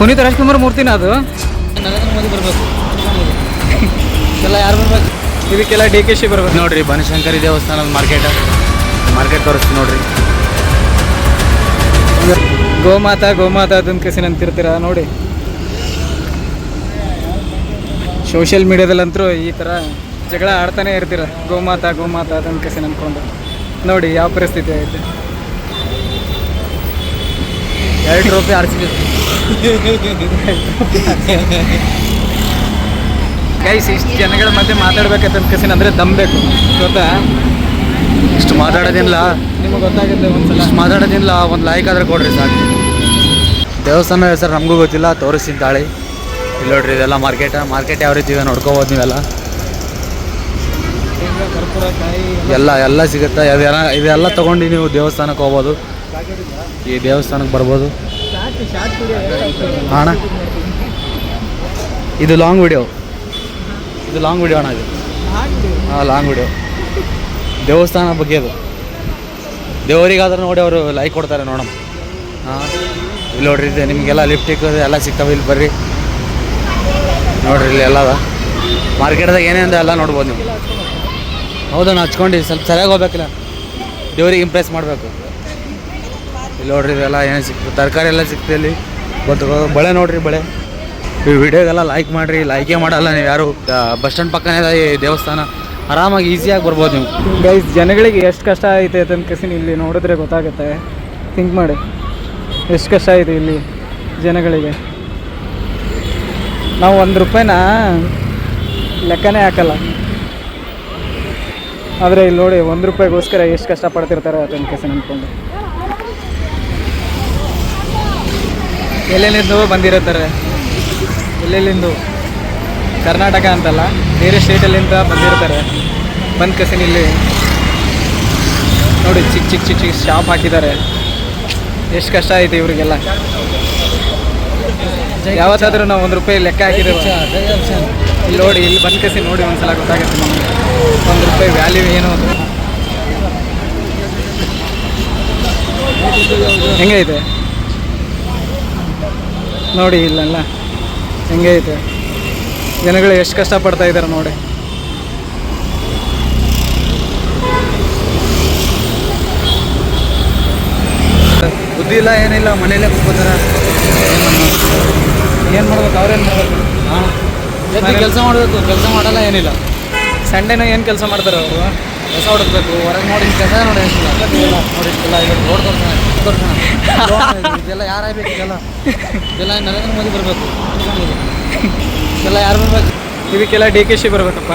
ಪುನೀತ್ ರಾಜ್ಕುಮಾರ್ ಮೂರ್ತಿನ ಅದು? ನರೇಂದ್ರ ಮೋದಿ ಬರಬೇಕು. ಎಲ್ಲ ಯಾರು ಬರ್ಬೇಕು? ಇದಕ್ಕೆಲ್ಲ DKC ಬರ್ಬೇಕು. ನೋಡ್ರಿ ಬನಶಂಕರಿ ದೇವಸ್ಥಾನದ ಮಾರ್ಕೆಟ್ ತೋರಿಸ್ತೀನಿ ನೋಡ್ರಿ. ಗೋಮಾತಾ ಅದನ್ನ ಕಸಿ ಅಂತಿರ್ತೀರ ನೋಡಿ. ಸೋಷಿಯಲ್ ಮೀಡಿಯಾದಲ್ಲಂತರೂ ಈ ಥರ ಜಗಳ ಆಡ್ತಾನೆ ಇರ್ತೀರ. ಗೋಮಾತಾ ಅದನ್ನ ಕಸಿ ಅಂದ್ಕೊಂಡು ನೋಡಿ ಯಾವ ಪರಿಸ್ಥಿತಿ ಐತೆ. 2 ರೂಪಾಯಿ ಆರಿಸಿದ್ರು ಗೈಸ್. ಇಷ್ಟು ಜನಗಳ ಮಧ್ಯೆ ಮಾತಾಡ್ಬೇಕಂತ ಕಸಿನ ಅಂದರೆ ದಮ್ಬೇಕು ಗೊತ್ತಾ. ಇಷ್ಟು ಮಾತಾಡೋದಿಲ್ಲ ನಿಮಗೆ ಗೊತ್ತಾಗುತ್ತೆ. ಒಂದ್ಸಲ ಇಷ್ಟು ಮಾತಾಡೋದಿಲ್ಲ, ಒಂದು ಲೈಕ್ ಆದ್ರೆ ಕೊಡ್ರಿ ಸಾಕು. ದೇವಸ್ಥಾನ ಹೆಸರು ನಮಗೂ ಗೊತ್ತಿಲ್ಲ, ತೋರಿಸ್ತೀನಿ ತಾಳಿ. ಇಲ್ಲಿ ನೋಡ್ರಿ ಇದೆಲ್ಲ ಮಾರ್ಕೆಟ್ ಯಾವ ರೀತಿ ಇದೆ ನೋಡ್ಕೋಬೋದು ನೀವೆಲ್ಲ. ಎಲ್ಲ ಸಿಗುತ್ತೆ. ಇದೆಲ್ಲ ತೊಗೊಂಡು ನೀವು ದೇವಸ್ಥಾನಕ್ಕೆ ಹೋಗ್ಬೋದು. ಈ ದೇವಸ್ಥಾನಕ್ಕೆ ಬರ್ಬೋದು ಅಣ್ಣ. ಇದು ಲಾಂಗ್ ವಿಡಿಯೋ ಅಣ್ಣ. ಇದು ಲಾಂಗ್ ವಿಡಿಯೋ ದೇವಸ್ಥಾನ ಬಗ್ಗೆ. ಅದು ದೇವರಿಗಾದ್ರೂ ನೋಡಿ ಅವರು ಲೈಕ್ ಕೊಡ್ತಾರೆ ನೋಡಮ್ಮ. ಇಲ್ಲಿ ನೋಡ್ರಿ ಇದೆ ನಿಮಗೆಲ್ಲ ಲಿಫ್ಟಿಕ್ ಎಲ್ಲ ಸಿಗ್ತವೆ. ಇಲ್ಲಿ ಬರ್ರಿ ನೋಡ್ರಿ, ಇಲ್ಲಿ ಎಲ್ಲ ಮಾರ್ಕೆಟ್ದಾಗ ಏನೇನಿದೆ ಎಲ್ಲ ನೋಡ್ಬೋದು ನೀವು. ಹೌದಣ್ಣ, ಹಚ್ಕೊಂಡು ಸ್ವಲ್ಪ ಸರಿಯಾಗಿ ಹೋಗ್ಬೇಕಿಲ್ಲ, ದೇವ್ರಿಗೆ ಇಂಪ್ರೆಸ್ ಮಾಡಬೇಕು. ಇಲ್ಲಿ ನೋಡ್ರಿ ಇದೆಲ್ಲ ಏನೇನು ಸಿಗ್ತದೆ, ತರಕಾರಿ ಎಲ್ಲ ಸಿಗ್ತದೆ ಇಲ್ಲಿ. ಬಳೆ ನೋಡ್ರಿ, ಬಳೆ. ಈ ವಿಡಿಯೋಗೆಲ್ಲ ಲೈಕ್ ಮಾಡಿರಿ. ಲೈಕೇ ಮಾಡಲ್ಲ ನೀವು ಯಾರು. ಬಸ್ ಸ್ಟ್ಯಾಂಡ್ ಪಕ್ಕನೇ ಇದೆ ಈ ದೇವಸ್ಥಾನ. ಆರಾಮಾಗಿ ಈಸಿಯಾಗಿ ಬರ್ಬೋದು ನೀವು. ಗೈಸ್, ಜನಗಳಿಗೆ ಎಷ್ಟು ಕಷ್ಟ ಐತೆ ಅಂತ ಕಸಿ ಇಲ್ಲಿ ನೋಡಿದ್ರೆ ಗೊತ್ತಾಗುತ್ತೆ. ಥಿಂಕ್ ಮಾಡಿ ಎಷ್ಟು ಕಷ್ಟ ಐತೆ ಇಲ್ಲಿ ಜನಗಳಿಗೆ. ನಾವು 1 ರೂಪಾಯಿನ ಲೆಕ್ಕನೇ ಹಾಕಲ್ಲ, ಆದರೆ ಇಲ್ಲಿ ನೋಡಿ 1 ರೂಪಾಯಿಗೋಸ್ಕರ ಎಷ್ಟು ಕಷ್ಟಪಡ್ತಿರ್ತಾರೆ ಅದನ್ನು ಕಸಿ ಅಂದ್ಕೊಂಡು. ಎಲ್ಲೆಲ್ಲಿಂದ ಬಂದಿರ್ತಾರೆ, ಎಲ್ಲೆಲ್ಲಿಂದು ಕರ್ನಾಟಕ ಅಂತಲ್ಲ ಬೇರೆ ಸ್ಟೇಟಲ್ಲಿಂದ ಬಂದಿರ್ತಾರೆ. ಬಂದು ಕಸಿನ ಇಲ್ಲಿ ನೋಡಿ ಚಿಕ್ಕ ಶಾಪ್ ಹಾಕಿದ್ದಾರೆ. ಎಷ್ಟು ಕಷ್ಟ ಐತೆ ಇವರಿಗೆಲ್ಲ. ಯಾವತ್ತಾದರೂ ನಾವು 1 ರೂಪಾಯಿ ಲೆಕ್ಕ ಹಾಕಿದ್ದೇವೆ ಇಲ್ಲಿ ನೋಡಿ. ಇಲ್ಲಿ ಬಂದು ಕಸಿ ನೋಡಿ ಒಂದ್ಸಲ ಗೊತ್ತಾಗುತ್ತೆ ನಮಗೆ 1 ರೂಪಾಯಿ ವ್ಯಾಲ್ಯೂ ಏನು ಅದು. ಹೆಂಗೈತೆ ನೋಡಿ ಇಲ್ಲೆಲ್ಲ ಹೆಂಗೆ ಐತೆ. ಜನಗಳು ಎಷ್ಟು ಕಷ್ಟಪಡ್ತಾ ಇದ್ದಾರೆ ನೋಡಿ. ಬುದ್ಧಿ ಇಲ್ಲ, ಏನಿಲ್ಲ, ಮನೇಲೆ ಕೂತ್ಕೋತಾರೆ. ಏನು ಮಾಡ್ಬೇಕು, ಅವ್ರೇನು ಮಾಡ್ಬೇಕು? ಕೆಲಸ ಮಾಡಬೇಕು, ಕೆಲಸ ಮಾಡಲ್ಲ, ಏನಿಲ್ಲ. ಸಂಡೇನೂ ಏನು ಕೆಲಸ ಮಾಡ್ತಾರೆ ಅವರು? ಕೆಲಸ ಹೊಡಬೇಕು, ಹೊರಗೆ ನೋಡಿ ಕೆಲಸ ನೋಡಿ ನೋಡಿ ಇಷ್ಟೆಲ್ಲ ಈಗ ರೋಡ್ ತೋರ್ಸೋಣ ಇದೆಲ್ಲ ಯಾರಾಗಬೇಕು? ಇದೆಲ್ಲ ನರೇಂದ್ರ ಮೋದಿ ಬರಬೇಕು. ಇದೆಲ್ಲ ಯಾರು ಬರ್ಬೇಕು? ಇದಕ್ಕೆಲ್ಲ DKC ಬರಬೇಕಪ್ಪ.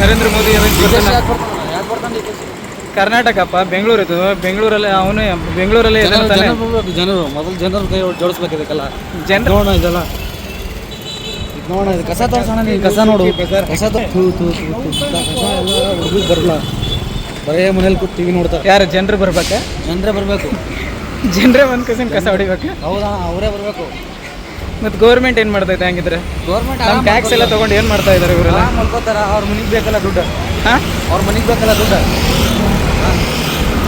ನರೇಂದ್ರ ಮೋದಿ ಯಾಕೆ ಬರ್ತಾನೆ? ಕರ್ನಾಟಕಪ್ಪ, ಬೆಂಗಳೂರು ಇದು. ಬೆಂಗಳೂರಲ್ಲಿ ಅವನು ಬೆಂಗಳೂರಲ್ಲಿ ಜನರು ಮೊದಲು ಜನರು ಕೈ ಜೋಡಿಸ್ಬೇಕು. ಇದಕ್ಕೆಲ್ಲ ಜನರು ನೋಡೋಣ, ಇದೆಲ್ಲ ನೋಡೋಣ. ಇದು ಕಸ ತೋರ್ಸೋಣ. ನೀವು ಕಸ ನೋಡು, ಕಸ ಹುಡುಗ ಬರಲ್ಲ, ಬರೇ ಮನೇಲಿ ಕೂತು TV ನೋಡ್ತಾರೆ. ಯಾರು ಜನರು ಬರ್ಬೇಕಾ? ಜನರೇ ಬರಬೇಕು. ಜನರೇ ಒಂದು ಕಸ ಹೊಡಿಬೇಕು. ಹೌದಾ, ಅವರೇ ಬರಬೇಕು. ಮತ್ತು ಗೌರ್ಮೆಂಟ್ ಏನು ಮಾಡ್ತೈತೆ ಹಂಗಿದ್ರೆ? ಗೌರ್ಮೆಂಟ್ ಟ್ಯಾಕ್ಸ್ ಎಲ್ಲ ತೊಗೊಂಡು ಏನು ಮಾಡ್ತಾ ಇದ್ದಾರೆ ಇವರೆಲ್ಲ? ಮಲ್ಕೋತಾರ. ಅವ್ರ ಮನೆಗೆ ಬೇಕಲ್ಲ ದುಡ್ಡು.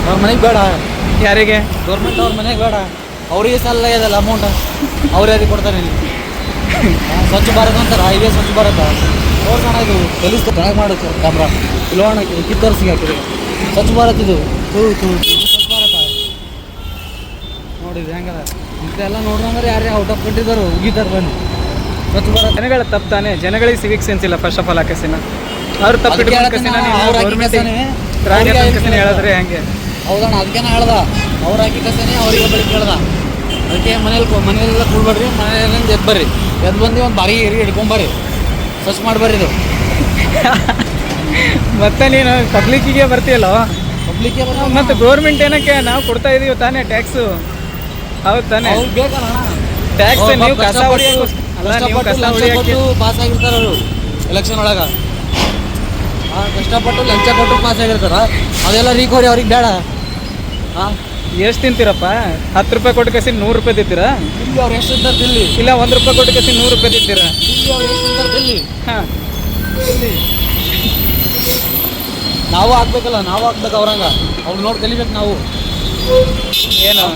ಅವ್ರ ಮನೆಗೆ ಬೇಡ. ಯಾರಿಗೆ? ಗೌರ್ಮೆಂಟ್ ಅವ್ರ ಮನೆಗೆ ಬೇಡ. ಅವರಿಗೆ ಸಾಲ ಇದಲ್ಲ ಅಮೌಂಟ್, ಅವ್ರು ಯಾರಿಗೆ ಕೊಡ್ತಾರೆ? ಸ್ವಚ್ಛ ಭಾರತ್ ಅಂತಾರೆ. ಇದೇ ಸ್ವಚ್ಛ ಭಾರತ ತೋರ್ಸೋಣ. ಇದು ಕಲಿಸ್ತಾ ಚೆನ್ನಾಗಿ ಮಾಡೋದು ಕ್ಯಾಮ್ರಾ ಇಲ್ಲೋಣ. ಕಿತ್ತೋರ್ಸಿಗೆ ಹಾಕಿದ್ರು ಸ್ವಚ್ಛ ಭಾರತ್. ಇದು ಸ್ವಚ್ಛ ಭಾರತ ನೋಡಿದ್ದು ಹೆಂಗದ. ಇಂಥೆಲ್ಲ ನೋಡ್ರಂದ್ರೆ ಯಾರೇ ಔಟ್ ಆಫ್ ಕಂಟ್ರಿದವರು ಉಗಿತಾರೆ ಬನ್ನಿ. ಸ್ವಚ್ಛ ಭಾರತ ಜನಗಳ ತಪ್ಪು ತಾನೆ. ಜನಗಳಿಗೆ ಸಿವಿಕ್ ಸೆನ್ಸ್ ಇಲ್ಲ ಫಸ್ಟ್ ಆಫ್ ಆಲ್. ಕಸಿನ ಅವ್ರು ತಪ್ಪು ಹೇಳಿದ್ರೆ ಹೆಂಗೆ? ಹೌದಣ್ಣ, ಅದಕ್ಕೇನ ಹೇಳ್ದ. ಅವ್ರು ಹಾಕಿ ಕಸನೇ ಅವ್ರಿಗೆ ಬಳಿ ಕೇಳ್ದ. ಅದಕ್ಕೆ ಮನೆಯೆಲ್ಲ ಕೂಡ್ಬೇಡ್ರಿ, ಮನೆಯಲ್ಲಿಂದ ಎದ್ದು ಬರ್ರಿ. ಎದ್ದು ಬಂದು ಒಂದು ಬಾರಿ ಹಿಡ್ಕೊಂಬರ್ರಿ, ಸ್ವಚ್ಛ ಮಾಡ್ಬರ್ರಿ. ಇದು ಮತ್ತೆ ನೀನು ಪಬ್ಲಿಕ್ಕಿಗೆ ಬರ್ತೀಯಲ್ಲ. ಪಬ್ಲಿಕ್ಗೆ ಮತ್ತು ಗೌರ್ಮೆಂಟ್ ಏನಕ್ಕೆ ನಾವು ಕೊಡ್ತಾ ಇದೀವಿ ತಾನೇ ಟ್ಯಾಕ್ಸು? ಹೌದು ತಾನೇ? ಬೇಕಲ್ಲ ಟ್ಯಾಕ್ಸ್. ನೀವು ಕಸ ಹೊಡಿಯೋಕೆ ಪಾಸ್ ಆಗಿರ್ತಾರೆ ಅವರು ಎಲೆಕ್ಷನ್ ಒಳಗೆ. ಕಷ್ಟಪಟ್ಟು ಲಂಚ ಕೊಟ್ಟು ಪಾಸ್ ಆಗಿರ್ತಾರ. ಅದೆಲ್ಲ ರಿಕವರಿ ಅವ್ರಿಗೆ ಬೇಡ. ಎಷ್ಟು ತಿಂತೀರಪ್ಪ? 10 ರೂಪಾಯಿ ಕೊಟ್ಟು ಕಸಿ 100 ರೂಪಾಯಿ ತಿಂತೀರಾ? ಇಲ್ಲಿ ಅವ್ರು ಎಷ್ಟು ತಿಂತಾರೆ ತಿಲ್ಲಿ. ಇಲ್ಲ 1 ರೂಪಾಯಿ ಕೊಟ್ಟು ಕಸಿ 100 ರೂಪಾಯಿ ತಿಂತೀರಾ? ಇಲ್ಲಿ ಅವ್ರು ಎಷ್ಟು ತಿಂತಾರೆ ತಿಲ್ಲಿ. ಹಾಂ, ನಾವು ಹಾಕ್ಬೇಕಲ್ಲ, ನಾವು ಹಾಕ್ಬೇಕು ಅವ್ರಂಗ. ಅವ್ರು ನೋಡಿ ಕಲಿಬೇಕು ನಾವು. ಏನು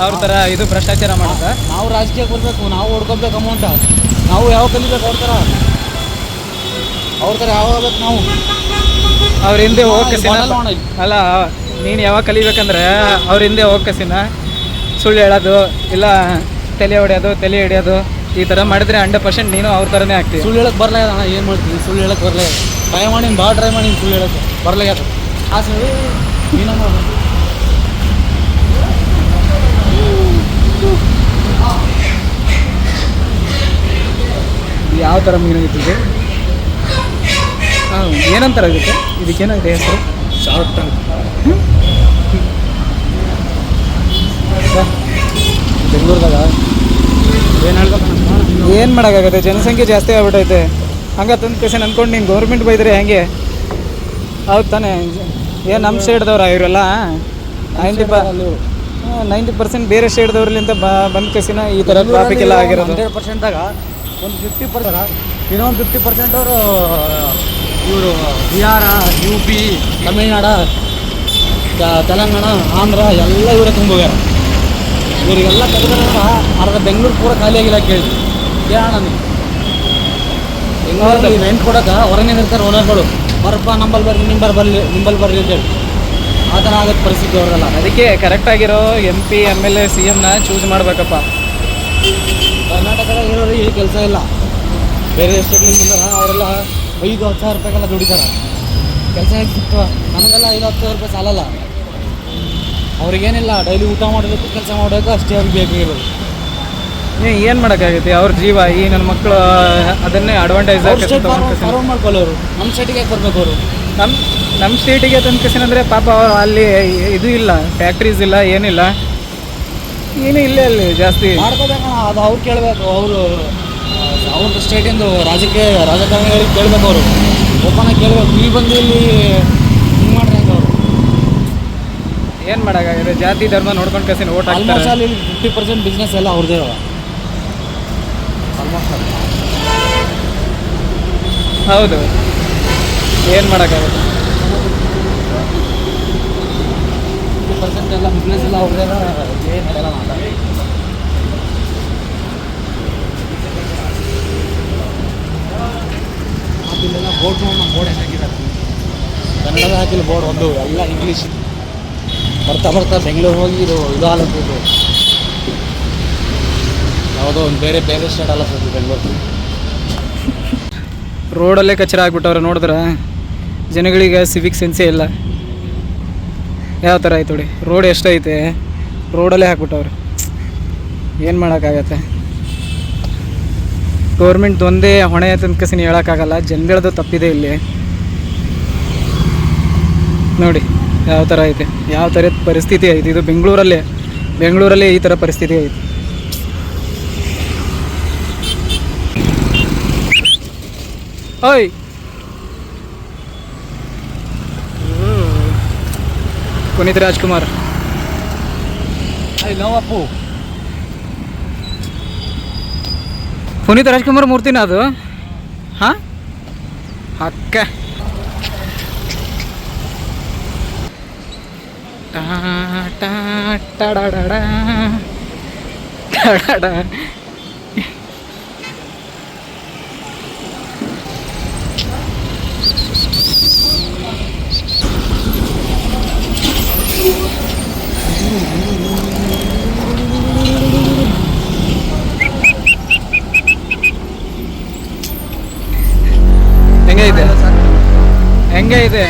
ಅವ್ರ ಥರ ಇದು ಭ್ರಷ್ಟಾಚಾರ ಮಾಡೋದಾ? ನಾವು ರಾಜಕೀಯಕ್ಕೆ ಬರಬೇಕು, ನಾವು ಹೊಡ್ಕೊಬೇಕು ಅಮೌಂಟ. ನಾವು ಯಾವ ಕಲಿಬೇಕು ಅವ್ರ ಥರ ಯಾವ ಆಗ್ಬೇಕು ನಾವು. ಅವ್ರ ಹಿಂದೆ ಹೋಗಕಸಿನ ಮಾಡೋಣ. ಅಲ್ಲ, ನೀನು ಯಾವಾಗ ಕಲಿಬೇಕಂದ್ರೆ ಅವ್ರ ಹಿಂದೆ ಹೋಗಕಸಿನ ಸುಳ್ಳು ಹೇಳೋದು, ಇಲ್ಲ ತಲೆ ಹಿಡಿಯೋದು ಈ ಥರ ಮಾಡಿದ್ರೆ 100% ನೀನು ಅವ್ರ ಥರನೇ ಆಗ್ತೀವಿ. ಸುಳ್ಳು ಹೇಳಕ್ಕೆ ಬರಲ್ಲ ಅಣ್ಣ, ಏನು ಮಾಡ್ತೀನಿ? ಸುಳ್ಳು ಹೇಳಕ್ಕೆ ಬರಲ್ಲ. ಟ್ರೈ ಮಾಡಿ, ಭಾಳ ಟ್ರೈ ಮಾಡಿ ಸುಳ್ಳು ಹೇಳಕ್ಕೆ ಬರಲ್ಲ. ಯಾಕೆ ಆ ಸುಳ್ಳು ನೀನು ಯಾವ ಥರ ಮೀನು ಇಟ್ಟಿದೆ? ಹಾಂ, ಏನಂತಾರೆ ಅದಕ್ಕೆ? ಇದಕ್ಕೇನಾಗಿದೆ ಹೆಸರು? Short tongue. ಬೆಂಗಳೂರದಾಗ ಏನು ಹೇಳ್ಬೇಕು? ಏನು ಮಾಡೋಕ್ಕಾಗತ್ತೆ, ಜನಸಂಖ್ಯೆ ಜಾಸ್ತಿ ಆಗ್ಬಿಟ್ಟೈತೆ. ಹಂಗೆ ತಂದು ಕೇಸನ್ ಅಂದ್ಕೊಂಡು ನೀನು ಗೌರ್ಮೆಂಟ್ ಬೈದ್ರೆ ಹೆಂಗೆ? ಹೌದು ತಾನೇ? ಏನು ನಮ್ಮ ಸ್ಟೇಟ್ದವ್ರ ಇವರೆಲ್ಲ 90% ಬೇರೆ ಸ್ಟೇಟ್ದವ್ರಲ್ಲಿಂದ ಬಂದ ಕೇಸಿನ ಈ ಥರ ಟ್ರಾಫಿಕ್ ಎಲ್ಲ ಆಗಿರೋದು. 100%ದಾಗ ಒಂದು 50%, ಇನ್ನೊಂದು 50% ಅವರು ಇವರು ಬಿಹಾರ, UP, ತಮಿಳ್ನಾಡು, ತೆಲಂಗಾಣ, ಆಂಧ್ರ ಎಲ್ಲ ಇವರೇ ತುಂಬೋಗ್ಯಾರ. ಇವರಿಗೆಲ್ಲ ತೆಗೆದ್ರೆ ಅರ್ಧ ಬೆಂಗಳೂರು ಪೂರ ಖಾಲಿಯಾಗಿಲ್ಲ. ಕೇಳೋಣ ನೀವು. ಬೆಂಗಳೂರಲ್ಲಿ ರೆಂಟ್ ಕೊಡೋಕೆ ಹೊರಗೆ ಇರ್ತಾರೆ ಓನರ್ಗಳು. ಬರಪ್ಪ ನಂಬಲ್ಲಿ ನಿಂಬಲ್ಲಿ ಬರ್ರಿ ಅಂತೇಳಿ. ಆ ಥರ ಆಗೋದು ಪರಿಸ್ಥಿತಿ ಅವ್ರಲ್ಲ. ಅದಕ್ಕೆ ಕರೆಕ್ಟಾಗಿರೋ MP MLA CMನ ಚೂಸ್ ಮಾಡಬೇಕಪ್ಪ. ಕರ್ನಾಟಕದಾಗ ಇರೋರು ಈ ಕೆಲಸ ಇಲ್ಲ. ಬೇರೆ ಸ್ಟೇಟ್ನಿಂದ ಬಂದಾರ, ಅವರೆಲ್ಲ 5-10 ಸಾವಿರ ರೂಪಾಯಿಗೆಲ್ಲ ದುಡಿತಾರೆ. ಕೆಲಸ ಹೇಗೆ ಸಿಗ್ತವ? ನಮಗೆಲ್ಲ 5-10 ಸಾವಿರ ರೂಪಾಯಿ ಸಾಲಲ್ಲ. ಅವ್ರಿಗೇನಿಲ್ಲ, ಡೈಲಿ ಊಟ ಮಾಡಬೇಕು, ಕೆಲಸ ಮಾಡಬೇಕು, ಅಷ್ಟೇ ಅವ್ರಿಗೆ ಬೇಕಾಗಿರೋದು. ಏನು ಮಾಡೋಕ್ಕಾಗುತ್ತೆ? ಅವ್ರ ಜೀವ. ಈ ನನ್ನ ಮಕ್ಕಳು ಅದನ್ನೇ ಅಡ್ವಾಂಟೇಜ್ ಫಾರ್ಮ್ ಮಾಡ್ಕೊಳ್ಳೋರು. ನಮ್ಮ ಸ್ಟೇಟಿಗೆ ಯಾಕೆ ಬರ್ಬೇಕು ಅವರು? ನಮ್ಮ ಸ್ಟೇಟಿಗೆ ತಂದು ಕೇಸಿನಂದರೆ ಪಾಪ ಅಲ್ಲಿ ಇದು ಇಲ್ಲ, ಫ್ಯಾಕ್ಟ್ರೀಸ್ ಇಲ್ಲ, ಏನಿಲ್ಲ, ಏನೂ ಇಲ್ಲ ಅಲ್ಲಿ ಜಾಸ್ತಿ. ಮಾಡ್ಕೋಬೇಕಣ್ಣ, ಅದು ಅವ್ರು ಕೇಳಬೇಕು. ಅವ್ರ ಸ್ಟೇಟಿಂದು ರಾಜಕಾರಣಿಗಳಿಗೆ ಕೇಳಬೇಕು. ಅವರು ಓಪನಾಗಿ ಕೇಳಬೇಕು. ಇಲ್ಲಿ ಬಂದು ಇಲ್ಲಿ ಹಿಂಗೆ ಮಾಡ್ರಿ ಅಂತ ಅವರು. ಏನು ಮಾಡೋಕ್ಕಾಗಿದೆ? ಜಾತಿ ಧರ್ಮ ನೋಡ್ಕೊಂಡು ಕೇಸಿನ ಓಟ್ ಹಾಕ್ತಾರೆ. ಆಲ್ಮೋಸ್ಟ್ ಅಲ್ಲಿ 50% ಬಿಸ್ನೆಸ್ ಎಲ್ಲ ಅವ್ರದ್ದೇ ಅವ. ಆಲ್ಮೋಸ್ಟ್ ಹೌದು, ಏನು ಮಾಡೋಕ್ಕಾಗುತ್ತೆ? 50% ಎಲ್ಲ ಬಿಸ್ನೆಸ್ ಎಲ್ಲ ಅವ್ರದ್ದೇ. ಏನು ನಡೆಯಲ್ಲ ಮಾತಾಡಿ. ಇಲ್ಲೆಲ್ಲ ಬೋರ್ಡ್ ನೋಡಿ, ನಮ್ಮ ಬೋರ್ಡ್ ಹಾಕಿದ್ದಾರೆ. ಕನ್ನಡದ ಹಾಕಿಲ್ಲ ಬೋರ್ಡ್, ಒಂದು ಎಲ್ಲ ಇಂಗ್ಲೀಷ್. ಬರ್ತಾ ಬೆಂಗಳೂರು ಹೋಗಿ ಇದು ಆಲತ್ತಿದ್ದು ಯಾವುದೋ ಒಂದು ಬೇರೆ ಸ್ಟೇಟ್ ಆಲತ್ತಿದ್ದು ಬೆಂಗಳೂರು. ರೋಡಲ್ಲೇ ಕಚರ ಆಗ್ಬಿಟ್ಟವ್ರೆ. ನೋಡಿದ್ರೆ ಜನಗಳಿಗೆ ಸಿವಿಕ್ ಸೆನ್ಸೇ ಇಲ್ಲ. ಯಾವ ಥರ ಆಯ್ತು ನೋಡಿ, ರೋಡ್ ಎಷ್ಟೈತೆ, ರೋಡಲ್ಲೇ ಹಾಕ್ಬಿಟ್ಟವ್ರೆ. ಏನು ಮಾಡೋಕ್ಕಾಗತ್ತೆ? ಗೌರ್ಮೆಂಟ್ ಒಂದೇ ಹೊಣೆ ತನಕಸಿನ ಹೇಳೋಕ್ಕಾಗಲ್ಲ, ಜನಗಳದ್ದು ತಪ್ಪಿದೆ ಇಲ್ಲಿ. ನೋಡಿ ಯಾವ ಥರ ಐತೆ, ಯಾವ ಥರದ ಪರಿಸ್ಥಿತಿ ಐತೆ. ಇದು ಬೆಂಗಳೂರಲ್ಲೇ ಈ ಥರ ಪರಿಸ್ಥಿತಿ ಐತೆ. ಓಯ್, ಪುನೀತ್ ರಾಜ್ಕುಮಾರ್. ನೋವಪ್ಪು ಪುನೀತ್ ರಾಜ್ಕುಮಾರ್ ಮೂರ್ತಿನ ಅದು? ಹಾಂ, ಅಕ್ಕ ಹೆಂಗೆ ಇದೆ?